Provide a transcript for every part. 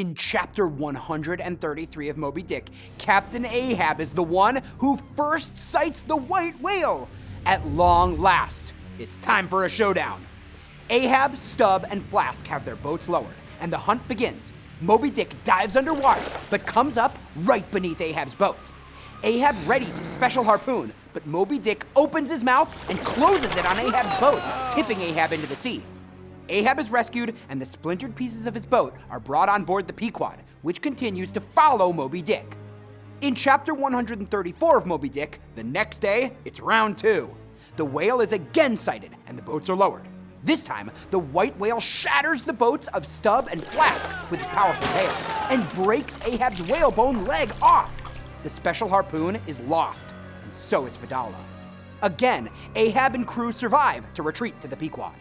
In chapter 133 of Moby Dick, Captain Ahab is the one who first sights the white whale. At long last, it's time for a showdown. Ahab, Stubb, and Flask have their boats lowered, and the hunt begins. Moby Dick dives underwater, but comes up right beneath Ahab's boat. Ahab readies his special harpoon, but Moby Dick opens his mouth and closes it on Ahab's boat, tipping Ahab into the sea. Ahab is rescued, and the splintered pieces of his boat are brought on board the Pequod, which continues to follow Moby Dick. In chapter 134 of Moby Dick, the next day, it's round 2. The whale is again sighted, and the boats are lowered. This time, the white whale shatters the boats of Stubb and Flask with his powerful tail, and breaks Ahab's whalebone leg off. The special harpoon is lost, and so is Fedallah. Again, Ahab and crew survive to retreat to the Pequod.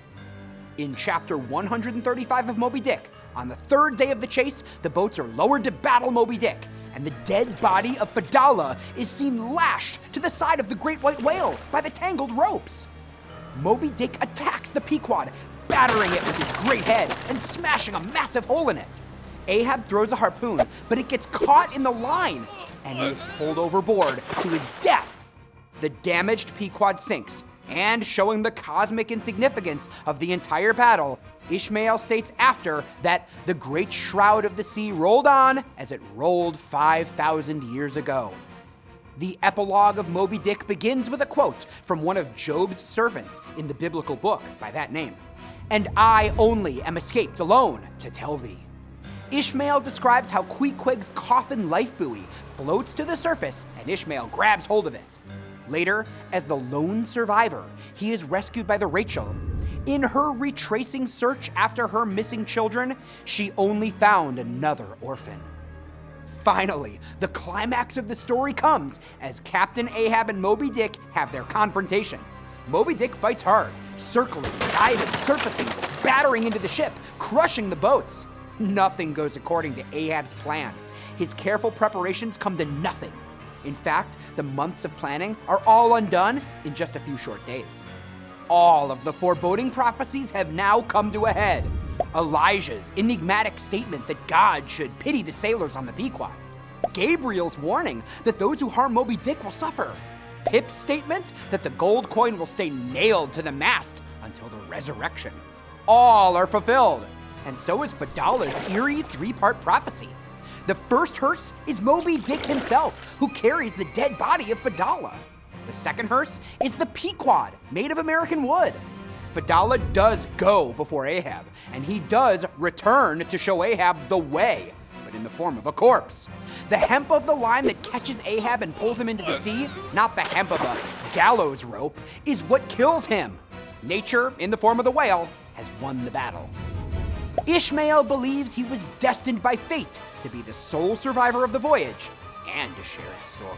In chapter 135 of Moby Dick, on the 3rd day of the chase, the boats are lowered to battle Moby Dick, and the dead body of Fedallah is seen lashed to the side of the great white whale by the tangled ropes. Moby Dick attacks the Pequod, battering it with his great head and smashing a massive hole in it. Ahab throws a harpoon, but it gets caught in the line, and he is pulled overboard to his death. The damaged Pequod sinks, and showing the cosmic insignificance of the entire battle, Ishmael states after that the great shroud of the sea rolled on as it rolled 5,000 years ago. The epilogue of Moby Dick begins with a quote from one of Job's servants in the biblical book by that name. "And I only am escaped alone to tell thee." Ishmael describes how Queequeg's coffin life buoy floats to the surface and Ishmael grabs hold of it. Later, as the lone survivor, he is rescued by the Rachel. In her retracing search after her missing children, she only found another orphan. Finally, the climax of the story comes as Captain Ahab and Moby Dick have their confrontation. Moby Dick fights hard, circling, diving, surfacing, battering into the ship, crushing the boats. Nothing goes according to Ahab's plan. His careful preparations come to nothing. In fact, the months of planning are all undone in just a few short days. All of the foreboding prophecies have now come to a head. Elijah's enigmatic statement that God should pity the sailors on the Pequod. Gabriel's warning that those who harm Moby Dick will suffer. Pip's statement that the gold coin will stay nailed to the mast until the resurrection. All are fulfilled, and so is Fedallah's eerie 3-part prophecy. The first hearse is Moby Dick himself, who carries the dead body of Fedallah. The second hearse is the Pequod, made of American wood. Fedallah does go before Ahab, and he does return to show Ahab the way, but in the form of a corpse. The hemp of the line that catches Ahab and pulls him into the sea, not the hemp of a gallows rope, is what kills him. Nature, in the form of the whale, has won the battle. Ishmael believes he was destined by fate to be the sole survivor of the voyage and to share its story.